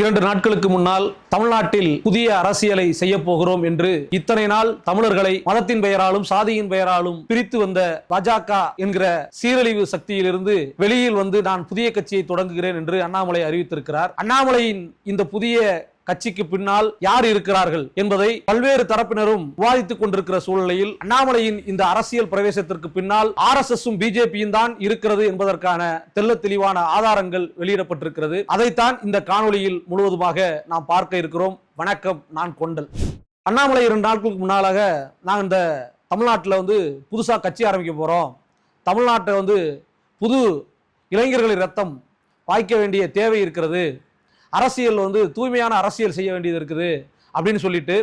2 நாட்களுக்கு முன்னால் தமிழ்நாட்டில் புதிய அரசியலை செய்ய போகிறோம் என்று இத்தனை நாள் தமிழர்களை மதத்தின் பெயராலும் சாதியின் பெயராலும் பிரித்து வந்த பாஜக என்கிற சீரழிவு சக்தியிலிருந்து வெளியில் வந்து நான் புதிய கட்சியை தொடங்குகிறேன் என்று அண்ணாமலை அறிவித்திருக்கிறார். அண்ணாமலையின் இந்த புதிய கட்சிக்கு பின்னால் யார் இருக்கிறார்கள் என்பதை பல்வேறு தரப்பினரும் விவாதித்துக் கொண்டிருக்கிற சூழ்நிலையில் அண்ணாமலையின் இந்த அரசியல் பிரவேசத்திற்கு பின்னால் RSSம் பிஜேபியும் தான் இருக்கிறது என்பதற்கான தெள்ள தெளிவான ஆதாரங்கள் வெளியிடப்பட்டிருக்கிறது. அதைத்தான் இந்த காணொளியில் முழுவதுமாக நாம் பார்க்க இருக்கிறோம். வணக்கம், நான் கொண்டல். அண்ணாமலை 2 நாட்களுக்கு முன்னாலாக நான் இந்த தமிழ்நாட்டில் வந்து புதுசா கட்சி ஆரம்பிக்க போறோம், தமிழ்நாட்டை வந்து புது இளைஞர்களின் ரத்தம் பாய்க்க வேண்டிய தேவை இருக்கிறது, அரசியல் வந்து தூய்மையான அரசியல் செய்ய வேண்டியது இருக்குது அப்படின்னு சொல்லிட்டு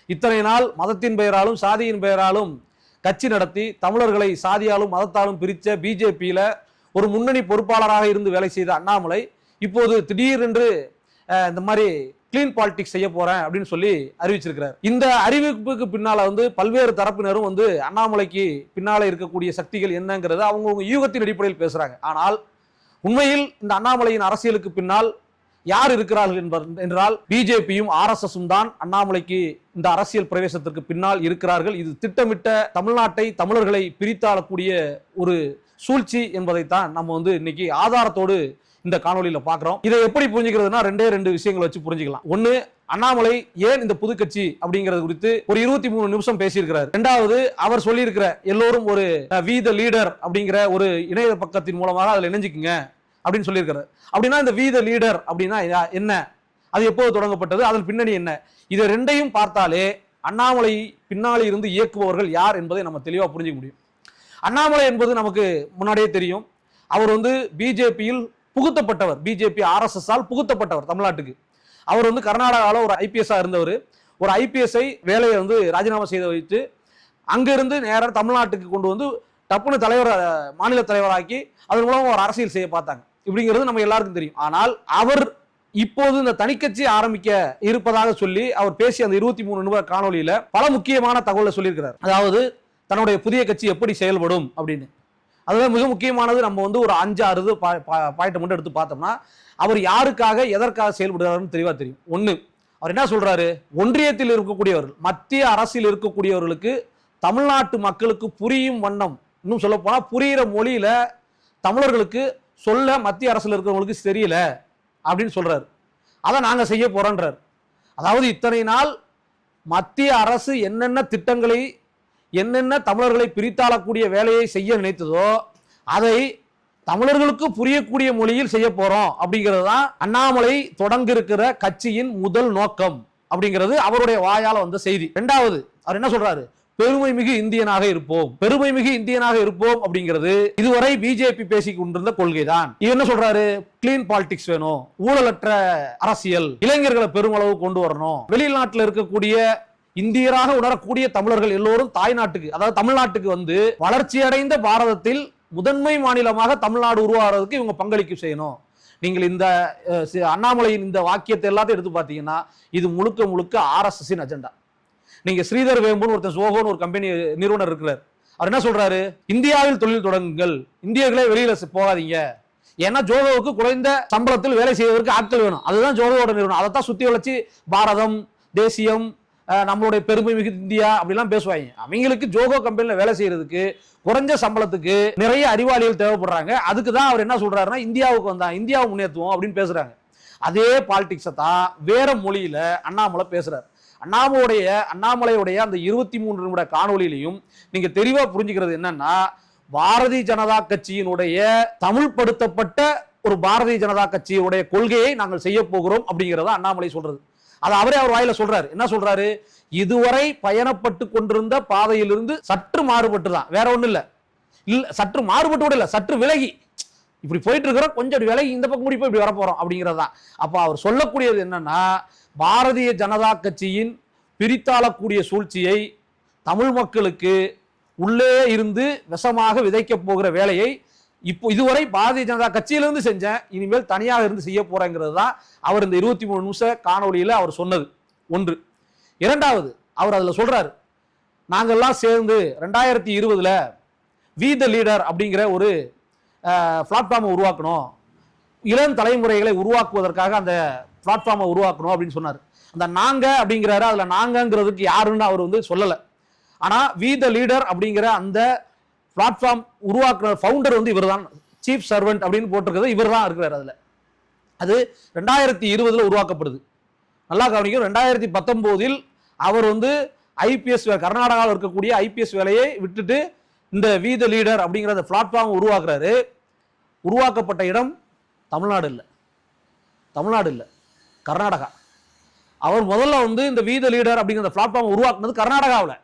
இத்தனை நாள் மதத்தின் பெயராலும் சாதியின் பெயராலும் கட்சி நடத்தி தமிழர்களை சாதியாலும் மதத்தாலும் பிரித்த பிஜேபியில ஒரு முன்னணி பொறுப்பாளராக இருந்து வேலை செய்த அண்ணாமலை இப்போது திடீரென்று இந்த மாதிரி கிளீன் பாலிடிக்ஸ் செய்ய போறேன் அப்படின்னு சொல்லி அறிவிச்சிருக்கிறார். இந்த அறிவிப்புக்கு பின்னால வந்து பல்வேறு தரப்பினரும் வந்து அண்ணாமலைக்கு பின்னால இருக்கக்கூடிய சக்திகள் என்னங்கிறத அவங்கவுங்க யூகத்தின் அடிப்படையில் பேசுறாங்க. ஆனால் உண்மையில் இந்த அண்ணாமலையின் அரசியலுக்கு பின்னால் யார் இருக்கிறார்கள் என்றால் பிஜேபியும் RSSம் தான் அண்ணாமலைக்கு இந்த அரசியல் பிரவேசத்திற்கு பின்னால் இருக்கிறார்கள். இது திட்டமிட்ட தமிழ்நாட்டை தமிழர்களை பிரித்தாளக்கூடிய ஒரு சூழ்ச்சி என்பதைத்தான் நம்ம வந்து இன்னைக்கு ஆதாரத்தோடு இந்த காணொலியில பாக்குறோம். இதை எப்படி புரிஞ்சுக்கிறதுனா 2 விஷயங்களை வச்சு புரிஞ்சுக்கலாம். ஒன்னு, அண்ணாமலை ஏன் இந்த புது கட்சி அப்படிங்கிறது குறித்து ஒரு 23 நிமிஷம் பேசியிருக்கிறார். 2வது, அவர் சொல்லி இருக்கிற எல்லோரும் ஒரு வி த லீடர் அப்படிங்கிற ஒரு இணைய பக்கத்தின் மூலமாக அதில் இணைஞ்சுக்குங்க அப்படின்னு சொல்லியிருக்கிறார். அப்படின்னா இந்த வி த லீடர் அப்படின்னா என்ன, அது எப்போது தொடங்கப்பட்டது, அதன் பின்னணி என்ன, இதை 2ஐயும் பார்த்தாலே அண்ணாமலை பின்னாலே இருந்து இயக்குபவர்கள் யார் என்பதை நம்ம தெளிவாக புரிஞ்சுக்க முடியும். அண்ணாமலை என்பது நமக்கு முன்னாடியே தெரியும். அவர் வந்து பிஜேபியில் புகுத்தப்பட்டவர், பிஜேபி RSSஆல் புகுத்தப்பட்டவர் தமிழ்நாட்டுக்கு. அவர் வந்து கர்நாடகாவில் ஒரு IPS இருந்தவர். ஒரு IPSஐ வேலையை வந்து ராஜினாமா செய்து வைத்து அங்கிருந்து நேராக தமிழ்நாட்டுக்கு கொண்டு வந்து டப்புனு மாநில தலைவராக்கி அதன் மூலம் ஒரு அரசியல் செய்ய பார்த்தாங்க. இப்படிங்கிறது நம்ம எல்லாருக்கும் தெரியும். ஆனால் அவர் இப்போது இந்த தனிக்கட்சி ஆரம்பிக்க இருப்பதாக சொல்லி அவர் பேசிய அந்த 23 நிமிட காணொலியில பல முக்கியமான தகவலை சொல்லியிருக்கிறார். அதாவது தன்னுடைய புதிய கட்சி எப்படி செயல்படும் அப்படின்னு. அதுல மிக முக்கியமானது நம்ம வந்து ஒரு 5-6 பாயிண்ட் மட்டும் எடுத்து பார்த்தோம்னா அவர் யாருக்காக எதற்காக செயல்படுறாருன்னு தெளிவா தெரியும். ஒண்ணு, அவர் என்ன சொல்றாரு, ஒன்றியத்தில் இருக்கக்கூடியவர்கள், மத்திய அரசில் இருக்கக்கூடியவர்களுக்கு தமிழ்நாட்டு மக்களுக்கு புரியும் வண்ணம், இன்னும் சொல்ல போனா புரிகிற மொழியில தமிழர்களுக்கு சொல்ல மத்திய அரசுல இருக்கிறவங்களுக்கு தெரியல அப்படின்னு சொல்றாரு. அதை நாங்க செய்ய போறோன்றார். அதாவது இத்தனை நாள் மத்திய அரசு என்னென்ன திட்டங்களை என்னென்ன தமிழர்களை பிரித்தாளக்கூடிய வேலையை செய்ய நினைத்ததோ அதை தமிழர்களுக்கு புரியக்கூடிய மொழியில் செய்ய போறோம் அப்படிங்கிறது தான் அண்ணாமலை தொடங்க இருக்கிற கட்சியின் முதல் நோக்கம் அப்படிங்கிறது அவருடைய வாயால வந்த செய்தி. 2வது, அவர் என்ன சொல்றாரு, பெருமை மிகு இந்தியனாக இருப்போம், பெருமை மிகு இந்தியனாக இருப்போம் அப்படிங்கிறது இதுவரை பிஜேபி பேசிக் கொண்டிருந்த கொள்கைதான். இவர் என்ன சொல்றாரு, கிளீன் பாலிடிக்ஸ் வேணும், ஊழலற்ற அரசியல், இளைஞர்களை பெருமளவு கொண்டு வரணும், வெளிநாட்டில் இருக்கக்கூடிய இந்தியராக உணரக்கூடிய தமிழர்கள் எல்லோரும் தாய்நாட்டுக்கு, அதாவது தமிழ்நாட்டுக்கு வந்து வளர்ச்சியடைந்த பாரதத்தில் முதன்மை மாநிலமாக தமிழ்நாடு உருவாகிறதுக்கு இவங்க பங்களிப்பு செய்யணும். நீங்கள் இந்த அண்ணாமலையின் இந்த வாக்கியத்தை எல்லாத்தையும் எடுத்து பார்த்தீங்கன்னா இது முழுக்க முழுக்க RSSின் அஜெண்டா. நீங்க ஸ்ரீதர் வேம்புன்னு ஒருத்தர் சோகோன்னு ஒரு கம்பெனி நிறுவனர் இருக்கிறார். அவர் என்ன சொல்றாரு, இந்தியாவில் தொழில் தொடங்குங்கள், இந்தியர்களே வெளியில போகாதீங்க, ஏன்னா ஜோகோவுக்கு குறைந்த சம்பளத்தில் வேலை செய்வதற்கு ஆட்கள் வேணும், அதுதான் ஜோகோவோட நிறுவனம். அதைத்தான் சுத்தி வளைச்சு பாரதம், தேசியம், நம்மளுடைய பெருமை மிகு இந்தியா அப்படிலாம் பேசுவாங்க. அவங்களுக்கு ஜோகோ கம்பெனில வேலை செய்யறதுக்கு குறைஞ்ச சம்பளத்துக்கு நிறைய அறிவாளிகள் தேவைப்படுறாங்க. அதுக்கு தான் அவர் என்ன சொல்றாருன்னா இந்தியாவுக்கு வந்தா இந்தியாவை முன்னேற்றுவோம் அப்படின்னு பேசுறாங்க. அதே பாலிடிக்ஸை தான் வேற மொழியில அண்ணாமலை பேசுறாரு. அண்ணாமலையுடைய அந்த 23 நிமிட காணொலியிலையும் நீங்க தெளிவா புரிஞ்சுக்கிறது என்னன்னா, பாரதிய ஜனதா கட்சியினுடைய தமிழ்படுத்தப்பட்ட ஒரு பாரதிய ஜனதா கட்சியுடைய கொள்கையை நாங்கள் செய்ய போகிறோம் அப்படிங்கிறத அண்ணாமலை சொல்றது. அது அவரே அவர் வாயில சொல்றாரு. என்ன சொல்றாரு, இதுவரை பயணப்பட்டு கொண்டிருந்த பாதையிலிருந்து சற்று மாறுபட்டு தான், வேற ஒண்ணு இல்ல, சற்று மாறுபட்டு கூட இல்ல, சற்று விலகி இப்படி போயிட்டு இருக்கிறோம், கொஞ்சம் விலகி இந்த பக்கம் போய் இப்படி வரப்போறோம் அப்படிங்கிறதான். அப்ப அவர் சொல்லக்கூடியது என்னன்னா, பாரதிய ஜனதா கட்சியின் பிரித்தாளக்கூடிய சூழ்ச்சியை தமிழ் மக்களுக்கு உள்ளே இருந்து விஷமாக விதைக்க போகிற வேலையை இப்போ இதுவரை பாரதிய ஜனதா கட்சியிலிருந்து செஞ்சேன், இனிமேல் தனியாக இருந்து செய்ய போறேங்கிறது தான் அவர் இந்த 23 நிமிஷ காணொலியில அவர் சொன்னது. ஒன்று. 2வது, அவர் அதுல சொல்றாரு, நாங்கெல்லாம் சேர்ந்து 2020ல வி த லீடர் அப்படிங்கிற ஒரு பிளாட்ஃபார்மை உருவாக்கணும், இளம் தலைமுறைகளை உருவாக்குவதற்காக அந்த பிளாட்ஃபார்மை உருவாக்கணும் அப்படின்னு சொன்னார். அந்த நாங்க அப்படிங்கிறாரு, அதுல நாங்கங்கிறதுக்கு யாருன்னு அவர் வந்து சொல்லலை. ஆனா வி த லீடர் அப்படிங்கிற அந்த பிளாட்ஃபார்ம் உருவாக்குற ஃபவுண்டர் வந்து இவர் தான், சீஃப் சர்வெண்ட் அப்படின்னு போட்டிருக்கிறது இவர் தான் இருக்கிறார். அதுல அது 2020 உருவாக்கப்படுது. நல்லா கவனிக்கும். 2019 அவர் வந்து ஐபிஎஸ் கர்நாடகாவில் இருக்கக்கூடிய ஐபிஎஸ் வேலையை விட்டுட்டு இந்த வி த லீடர் அப்படிங்கிற அந்த பிளாட்ஃபார்ம் உருவாக்குறாரு. உருவாக்கப்பட்ட இடம் தமிழ்நாடு இல்லை, கர்நாடகா. அவர் முதல்ல வந்து இந்த வி த லீடர் அப்படிங்கிற பிளாட்ஃபார்ம் உருவாக்குனது கர்நாடகாவில்.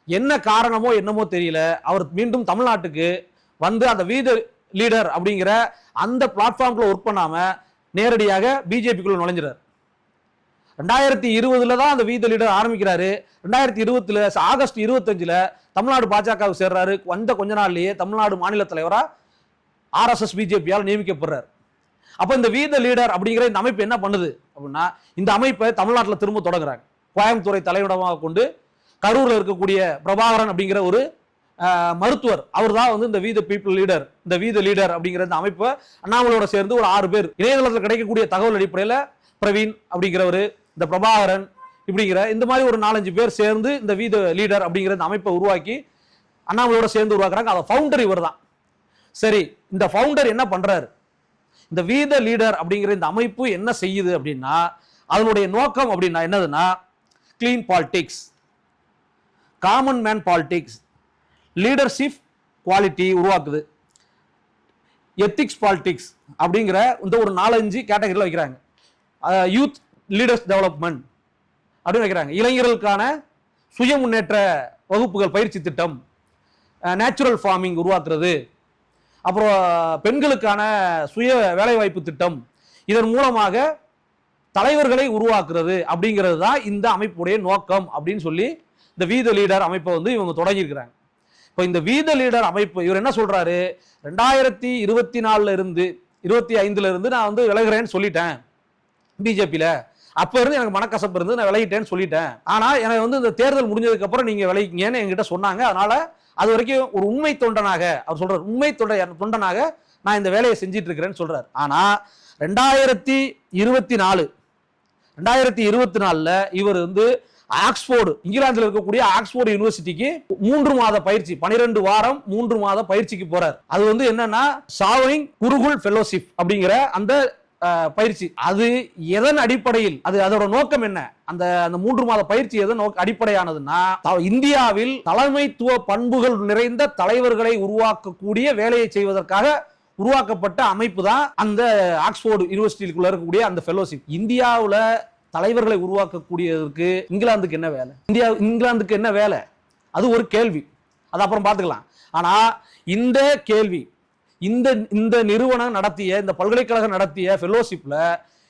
என்ன காரணமோ என்னமோ தெரியல, அவர் மீண்டும் தமிழ்நாட்டுக்கு வந்து அந்த வி த லீடர் அப்படிங்கிற அந்த பிளாட்ஃபார்ம்ல ஒர்க் பண்ணாம நேரடியாக பிஜேபிக்குள்ள நுழைஞ்சிறார். 2020 தான் அந்த வி த லீடர் ஆரம்பிக்கிறாரு. 2020 ஆகஸ்ட் 25 தமிழ்நாடு பாஜக சேர்றாரு. கொஞ்ச நாள்லயே தமிழ்நாடு மாநில தலைவரா ஆர்எஸ்எஸ் பிஜேபியால் நியமிக்கப்படுறார். அப்ப இந்த வி த லீடர் அப்படிங்கிற இந்த அமைப்பு என்ன பண்ணுது அப்படின்னா, இந்த அமைப்பை தமிழ்நாட்டில் திரும்ப தொடங்குறாங்க. கோயம்புத்தூரை தலையிடமாக கொண்டு கரூர்ல இருக்கக்கூடிய பிரபாகரன் அப்படிங்கிற ஒரு மருத்துவர், அவர் தான் வந்து இந்த வி த பீப்புள் லீடர், இந்த வி த லீடர் அப்படிங்கிற இந்த அமைப்பை அண்ணாமலையோட சேர்ந்து ஒரு 6 பேர், இணையதளத்தில் கிடைக்கக்கூடிய தகவல் அடிப்படையில் பிரவீன் அப்படிங்கிறவர், இந்த பிரபாகரன் இப்படிங்கிற இந்த மாதிரி ஒரு 4-5 பேர் சேர்ந்து இந்த வி த லீடர் அப்படிங்கிற இந்த அமைப்பை உருவாக்கி அண்ணாமலையோட சேர்ந்து உருவாக்குறாங்க. அதை ஃபவுண்டர் இவர் தான். சரி, இந்த ஃபவுண்டர் என்ன பண்றாரு? இந்த வி த லீடர் அப்படிங்கிற இந்த அமைப்பு என்ன செய்யுது அப்படின்னா, அதனுடைய நோக்கம் அப்படின்னா என்னதுன்னா, clean politics, common man politics, leadership quality உருவாக்குது, எத்திக்ஸ் பாலிடிக்ஸ் அப்படிங்கிற இந்த ஒரு 4-5 கேட்டகரியில் வைக்கிறாங்க. யூத் லீடர்ஸ் டெவலப்மெண்ட் அப்படின்னு வைக்கிறாங்க. இளைஞர்களுக்கான சுய முன்னேற்ற வகுப்புகள் பயிற்சி திட்டம், நேச்சுரல் ஃபார்மிங் உருவாக்குறது, அப்புறம் பெண்களுக்கான சுய வேலைவாய்ப்பு திட்டம், இதன் மூலமாக தலைவர்களை உருவாக்குறது அப்படிங்கிறது தான் இந்த அமைப்புடைய நோக்கம் அப்படின்னு சொல்லி இந்த வி த லீடர் அமைப்பை வந்து இவங்க தொடங்கியிருக்கிறாங்க. இப்போ இந்த வி த லீடர் அமைப்பு இவர் என்ன சொல்றாரு, 2024 இருந்து 25 இருந்து நான் வந்து விலகிறேன்னு சொல்லிட்டேன் பிஜேபியில. அப்ப இருந்து எனக்கு மனக்கசப்பு இருந்து நான் விலகிட்டேன்னு சொல்லிட்டேன். ஆனா எனக்கு வந்து இந்த தேர்தல் முடிஞ்சதுக்கு அப்புறம் நீங்க விலகிங்கன்னு என்கிட்ட சொன்னாங்க. அதனால அது வரைக்கும் ஒரு உண்மை தொண்டனாக அவர் சொல்றாரு, உண்மை தொண்டனாக நான் இந்த வேலையை செஞ்சிட்டு இருக்கிறேன்னு சொல்றாரு. ஆனா 2024 இவர் வந்து ஆக்ஸ்போர்டு, இங்கிலாந்துல இருக்கக்கூடிய ஆக்ஸ்போர்டு யூனிவர்சிட்டிக்கு 3 மாத பயிற்சி, 12 வாரம் 3 மாத பயிற்சிக்கு போறார். அது வந்து என்னன்னா சாவனிங் குருகுல் ஃபெலோஷிப் அப்படிங்கிற அந்த பயிற்சி. அது எதன் அடிப்படையில், அதோட நோக்கம் என்ன, அந்த 3 மாத பயிற்சி எதன் அடிப்படையானதுன்னா, இந்தியாவில் தலைமைத்துவ பண்புகள் நிறைந்த தலைவர்களை உருவாக்கக்கூடிய வேலையை செய்வதற்காக உருவாக்கப்பட்ட அமைப்பு தான் அந்த ஆக்ஸ்போர்டு யூனிவர்சிட்டிக்குள்ள இருக்கக்கூடிய அந்த ஃபெலோஷிப். இந்தியாவில் தலைவர்களை உருவாக்கக்கூடியதற்கு இங்கிலாந்துக்கு என்ன வேலை? இங்கிலாந்துக்கு என்ன வேலை? அது ஒரு கேள்வி, அது அப்புறம் பார்த்துக்கலாம். ஆனா இந்த கேள்வி, இந்த நிறுவனம் நடத்திய, இந்த பல்கலைக்கழகம் நடத்திய ஃபெலோஷிப்ல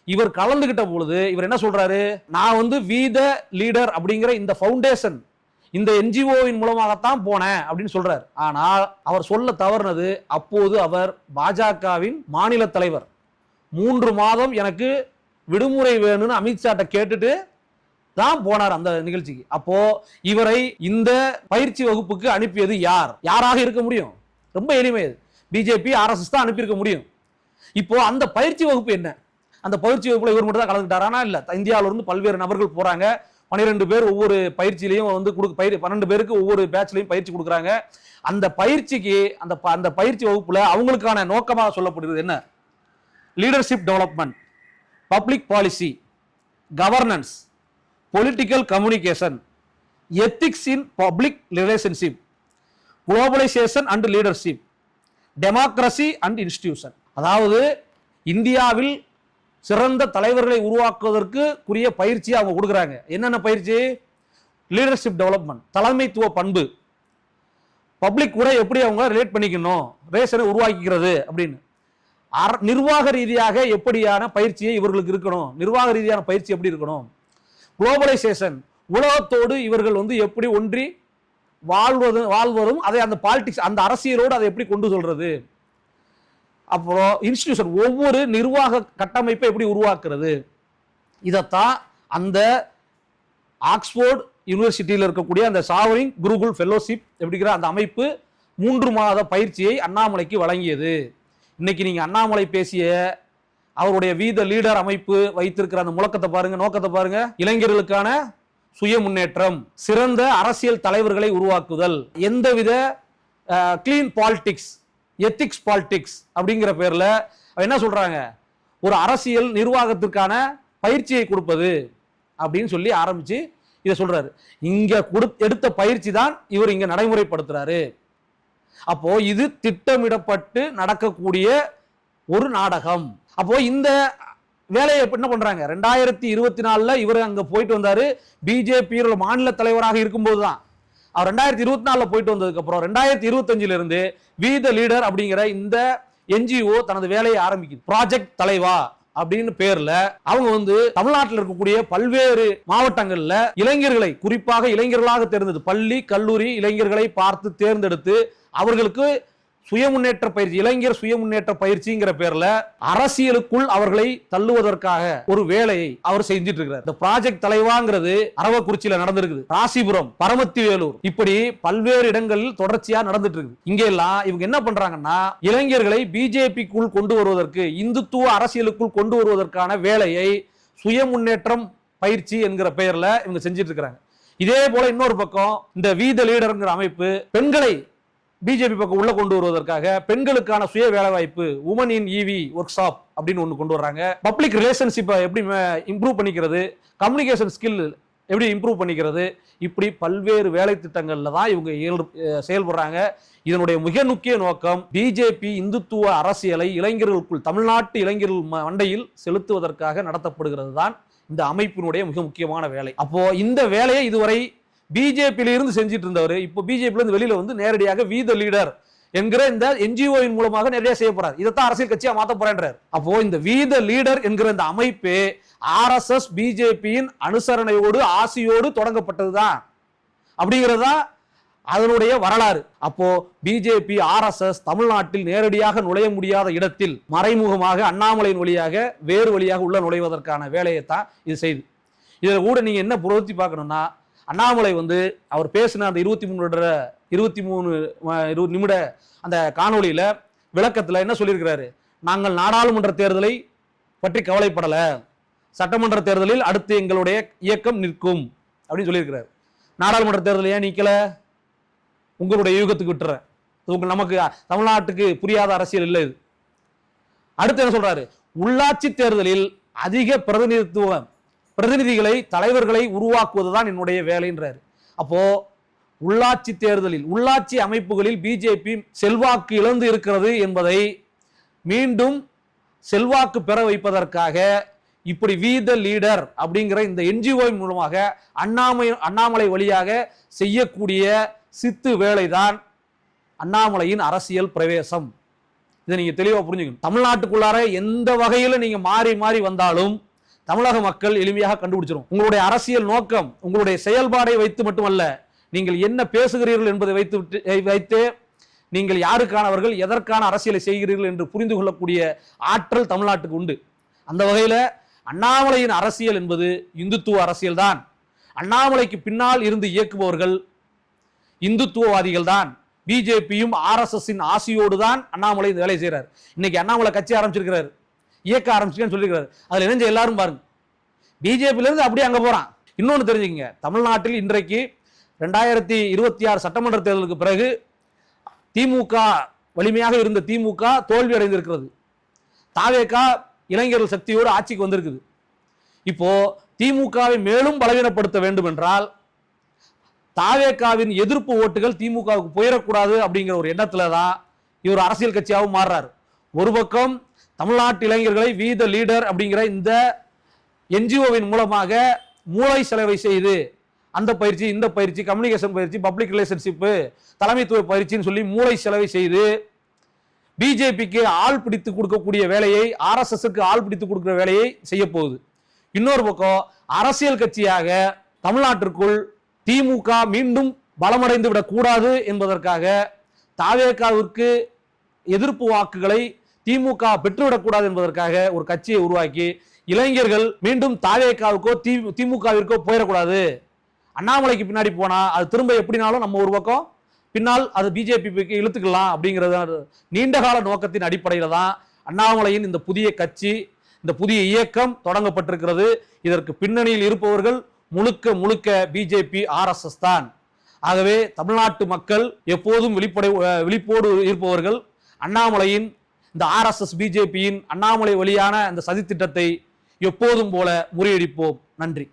இவர் கலந்துகிட்ட பொழுது இவர் என்ன சொல்றாரு, நான் வந்து வி த லீடர் அப்படிங்கிற இந்த ஃபவுண்டேஷன், இந்த என்ஜிஓவின் மூலமாகத்தான் போனேன் அப்படின்னு சொல்றாரு. ஆனால் அவர் சொல்ல தவறுனது, அப்போது அவர் பாஜகவின் மாநில தலைவர். 3 மாதம் எனக்கு விடுமுறை வேணும்னு அமித்ஷாட்ட கேட்டுட்டு தான் போனார் அந்த நிகழ்ச்சிக்கு. அப்போ இவரை இந்த பயிற்சி வகுப்புக்கு அனுப்பியது யாராக இருக்க முடியும்? ரொம்ப எளிமை. பிஜேபி ஆர்எஸ்எஸ் தான் அனுப்பியிருக்க முடியும். இப்போ அந்த பயிற்சி வகுப்பு என்ன? அந்த பயிற்சி வகுப்புல இவர் மட்டும் தான் கலந்துட்டாரானா? இல்ல, இந்தியாவில இருந்து பல்வேறு நபர்கள் போறாங்க. 12 பேர் ஒவ்வொரு பயிற்சியிலையும் வந்து 12 பேருக்கு ஒவ்வொரு பேட்ச்லையும் பயிற்சி கொடுக்குறாங்க. அந்த பயிற்சிக்கு அந்த பயிற்சி வகுப்புல அவங்களுக்கான நோக்கமாக சொல்லப்படுகிறது என்ன? Leadership development, public policy, governance, political communication, ethics in public relationship, globalisation and leadership, democracy and institution. அதாவது இந்தியாவில் சிறந்த தலைவர்களை உருவாக்குவதற்கு கூறிய பயிற்சி அவங்க கொடுக்குறாங்க. என்னென்ன பயிற்சி? லீடர்ஷிப் டெவலப்மெண்ட், தலைமைத்துவ பண்பு, பப்ளிக் கூட எப்படி அவங்க ரிலேட் பண்ணிக்கணும், ரேஷனை உருவாக்கிக்கிறது அப்படின்னு, நிர்வாக ரீதியாக எப்படியான பயிற்சியை இவர்களுக்கு இருக்கணும், நிர்வாக ரீதியான பயிற்சி எப்படி இருக்கணும், குளோபலைசேஷன், உலகத்தோடு இவர்கள் வந்து எப்படி ஒன்றி வாழ்வதும் அதை அந்த பாலிடிக்ஸ், அந்த அரசியலோடு அதை எப்படி கொண்டு சொல்றது, அப்புறம் இன்ஸ்டிடியூஷன், ஒவ்வொரு நிர்வாக கட்டமைப்பை எப்படி உருவாக்குறது. இதைத்தான் அந்த ஆக்ஸ்போர்ட் யூனிவர்சிட்டியில் இருக்கக்கூடிய அந்த சாவரிங் குருகுல் ஃபெலோஷிப் எப்படிங்கிற அந்த அமைப்பு 3 மாத பயிற்சியை அண்ணாமலைக்கு வழங்கியது. இன்னைக்கு நீங்க அண்ணாமலை பேசிய அவருடைய வீத லீடர் அமைப்பு வைத்திருக்கிற அந்த முழக்கத்தை பாருங்க, நோக்கத்தை பாருங்க. இளைஞர்களுக்கான சுய முன்னேற்றம், சிறந்த அரசியல் தலைவர்களை உருவாக்குதல், எந்தவித கிளீன் பாலிடிக்ஸ், எத்திக்ஸ் பாலிடிக்ஸ் அப்படிங்கிற பேர்ல என்ன சொல்றாங்க, ஒரு அரசியல் நிர்வாகத்திற்கான பயிற்சியை கொடுப்பது அப்படின்னு சொல்லி ஆரம்பிச்சு இதை சொல்றாரு. இங்க எடுத்த பயிற்சி தான் இவர் இங்க நடைமுறைப்படுத்துறாரு. அப்போ இது திட்டமிடப்பட்டு நடக்கக்கூடிய ஒரு நாடகம். அப்போ இந்த வேலையை என்ன பண்றாங்க, 2024 இவர் அங்க போயிட்டு வந்தாரு. பிஜேபி மாநில தலைவராக இருக்கும்போது தான் அவர் 2024 போயிட்டு வந்ததுக்கு அப்புறம் 2025 இருந்து வி த லீடர் அப்படிங்கிற இந்த என்ஜிஓ தனது வேலையை ஆரம்பிக்குது. ப்ராஜெக்ட் தலைவா அப்படின்னு பேர்ல அவங்க தமிழ்நாட்டில் இருக்கக்கூடிய பல்வேறு மாவட்டங்கள்ல இளைஞர்களை, குறிப்பாக இளைஞர்களாக தேர்ந்தெடுத்து, பள்ளி கல்லூரி இளைஞர்களை பார்த்து தேர்ந்தெடுத்து அவர்களுக்கு சுய முன்னேற்ற பயிற்சி, இளைஞர் சுய முன்னேற்ற பயிற்சிங்கிற பேர்ல அரசியலுக்குள் அவர்களை தள்ளுவதற்காக ஒரு வேலையை அவர் செஞ்சிட்டு இருக்கிறார். இந்த ப்ராஜெக்ட் தலைவாங்கிறது அரவக்குறிச்சியில நடந்திருக்குது, ராசிபுரம், பரமத்தி வேலூர், இப்படி பல்வேறு இடங்களில் தொடர்ச்சியா நடந்துட்டு இருக்கு. இங்க எல்லாம் இவங்க என்ன பண்றாங்கன்னா, இளைஞர்களை பிஜேபிக்குள் கொண்டு வருவதற்கு, இந்துத்துவ அரசியலுக்குள் கொண்டு வருவதற்கான வேலையை சுய முன்னேற்றம் பயிற்சி என்கிற பெயர்ல இவங்க செஞ்சிட்டு இருக்கிறாங்க. இதே போல இன்னொரு பக்கம் இந்த வி த லீடர்ங்கிற அமைப்பு பெண்களை பிஜேபி பக்கம் உள்ள கொண்டு வருவதற்காக பெண்களுக்கான சுய வேலை வாய்ப்பு, உமன் இன் இவி ஒர்க் ஷாப் அப்படின்னு ஒன்று கொண்டு வர்றாங்க. பப்ளிக் ரிலேஷன்ஷிப்பை எப்படி இம்ப்ரூவ் பண்ணிக்கிறது, கம்யூனிகேஷன் ஸ்கில் எப்படி இம்ப்ரூவ் பண்ணிக்கிறது, இப்படி பல்வேறு வேலை திட்டங்கள்ல தான் இவங்க செயல்படுறாங்க. இதனுடைய மிக முக்கிய நோக்கம் பிஜேபி இந்துத்துவ அரசியலை இளைஞர்களுக்குள், தமிழ்நாட்டு இளைஞர்கள் மண்டையில் செலுத்துவதற்காக நடத்தப்படுகிறது தான் இந்த அமைப்பினுடைய மிக முக்கியமான வேலை. அப்போ இந்த வேலையை இதுவரை பிஜேபியில இருந்து செஞ்சிட்டு இருந்தவர் இப்போ பிஜேபியில இருந்து வெளியில நேரடியாக வி த லீடர் என்கிற இந்த என்ஜிஓவின் மூலமாக நிறைய செய்ய போறார். இதைத்தான் அரசியல் கட்சியா மாத்த போறேன்றார். அப்போ இந்த வி த லீடர் என்கிற இந்த அமைப்பு ஆர்எஸ்எஸ் பிஜேபியின் அனுசரணையோடு ஆசையோடு தொடங்கப்பட்டதுதான் அப்படிங்கிறதா அதனுடைய வரலாறு. அப்போ பிஜேபி ஆர்எஸ்எஸ் தமிழ்நாட்டில் நேரடியாக நுழைய முடியாத இடத்தில் மறைமுகமாக அண்ணாமலையின் வழியாக வேறு வழியாக உள்ள நுழைவதற்கான வேலையை தான் இது செய்து. இதில் கூட நீங்க என்ன பொருத்தி பார்க்கணும்னா, அண்ணாமலை அவர் பேசின அந்த 23 நிமிட அந்த காணொலியில விளக்கத்தில் என்ன சொல்லியிருக்கிறாரு, நாங்கள் நாடாளுமன்ற தேர்தலை பற்றி கவலைப்படல, சட்டமன்ற தேர்தலில் அடுத்து எங்களுடைய இயக்கம் நிற்கும் அப்படின்னு சொல்லியிருக்கிறார். நாடாளுமன்ற தேர்தலை ஏன் நீக்கல, உங்களுடைய யூகத்துக்கு விட்டுறேன், நமக்கு தமிழ்நாட்டுக்கு புரியாத அரசியல் இல்லை இது. அடுத்து என்ன சொல்றாரு, உள்ளாட்சி தேர்தலில் அதிக பிரதிநிதிகளை, தலைவர்களை உருவாக்குவதுதான் என்னுடைய வேலைன்றார். அப்போ உள்ளாட்சி தேர்தலில், உள்ளாட்சி அமைப்புகளில் பிஜேபி செல்வாக்கு இழந்து இருக்கிறது என்பதை மீண்டும் செல்வாக்கு பெற வைப்பதற்காக இப்படி வி த லீடர் அப்படிங்கிற இந்த என்ஜிஓ மூலமாக அண்ணாமலை வழியாக செய்யக்கூடிய சித்து வேலைதான் அண்ணாமலையின் அரசியல் பிரவேசம். இதை நீங்க தெளிவா புரிஞ்சுக்கணும். தமிழ்நாட்டுக்குள்ளார எந்த வகையில நீங்க மாறி மாறி வந்தாலும் தமிழக மக்கள் எளிமையாக கண்டுபிடிச்சிடும். உங்களுடைய அரசியல் நோக்கம், உங்களுடைய செயல்பாடை வைத்து மட்டுமல்ல, நீங்கள் என்ன பேசுகிறீர்கள் என்பதை வைத்து நீங்கள் யாருக்கானவர்கள், எதற்கான அரசியலை செய்கிறீர்கள் என்று புரிந்து கொள்ளக்கூடிய ஆற்றல் தமிழ்நாட்டுக்கு உண்டு. அந்த வகையில அண்ணாமலையின் அரசியல் என்பது இந்துத்துவ அரசியல் தான். அண்ணாமலைக்கு பின்னால் இருந்து இயக்குபவர்கள் இந்துத்துவவாதிகள் தான். பிஜேபியும் ஆர்எஸ்எஸ் ஆசையோடு தான் அண்ணாமலை இந்த வேலை செய்கிறார். இன்னைக்கு அண்ணாமலை கட்சி ஆரம்பிச்சிருக்கிறார், இயக்க ஆரம்பிச்சுன்னு சொல்லியிருக்கிறார். அதுல இணைஞ்ச எல்லாரும் பாருங்க, பிஜேபியில இருந்து அப்படியே அங்க போறான். இன்னொன்னு தெரிஞ்சுக்கங்க, தமிழ்நாட்டில் இன்றைக்கு 2026 சட்டமன்ற தேர்தலுக்கு பிறகு திமுக, வலிமையாக இருந்த திமுக தோல்வி அடைந்திருக்கிறது. தாவேகா இளைஞர்கள் சக்தியோடு ஆட்சிக்கு வந்திருக்குது. இப்போ திமுகவை மேலும் பலவீனப்படுத்த வேண்டும் என்றால் தாவேகாவின் எதிர்ப்பு ஓட்டுகள் திமுகவுக்கு போயிடக்கூடாது அப்படிங்கிற ஒரு எண்ணத்துல தான் இவர் அரசியல் கட்சியாகவும் மாறுறாரு. ஒரு பக்கம் தமிழ்நாட்டு இளைஞர்களை வி த லீடர் அப்படிங்கிற இந்த என்ஜிஓவின் மூலமாக மூளை செலவை செய்து அந்த பயிற்சி, இந்த பயிற்சி, கம்யூனிகேஷன் பயிற்சி, பப்ளிக் ரிலேஷன்ஷிப்பு, தலைமைத்துவ பயிற்சின்னு சொல்லி மூளை செலவை செய்து பிஜேபிக்கு ஆள் பிடித்து கொடுக்கக்கூடிய வேலையை, ஆர்எஸ்எஸ்க்கு ஆள் பிடித்து கொடுக்கிற வேலையை செய்ய போகுது. இன்னொரு பக்கம் அரசியல் கட்சியாக தமிழ்நாட்டிற்குள் திமுக மீண்டும் பலமடைந்து விடக்கூடாது என்பதற்காக தாவேகாவிற்கு எதிர்ப்பு வாக்குகளை திமுக பெற்றுவிடக்கூடாது என்பதற்காக ஒரு கட்சியை உருவாக்கி இளைஞர்கள் மீண்டும் தாவேகாவுக்கோ திமுகவிற்கோ போயிடக்கூடாது, அண்ணாமலைக்கு பின்னாடி போனா அது திரும்ப எப்படினாலும் நம்ம ஒரு பக்கம் பின்னால் அது பிஜேபிக்கு இழுத்துக்கலாம் அப்படிங்கிறது நீண்டகால நோக்கத்தின் அடிப்படையில் தான் அண்ணாமலையின் இந்த புதிய கட்சி இந்த புதிய இயக்கம் தொடங்கப்பட்டிருக்கிறது. இதற்கு பின்னணியில் இருப்பவர்கள் முழுக்க முழுக்க பிஜேபி, RSS தான். ஆகவே தமிழ்நாட்டு மக்கள் எப்போதும் விழிப்போடு இருப்பவர்கள். அண்ணாமலையின் இந்த RSS பிஜேபியின் அண்ணாமலை வழியான அந்த சதித்திட்டத்தை எப்போதும் போல முறியடிப்போம். நன்றி.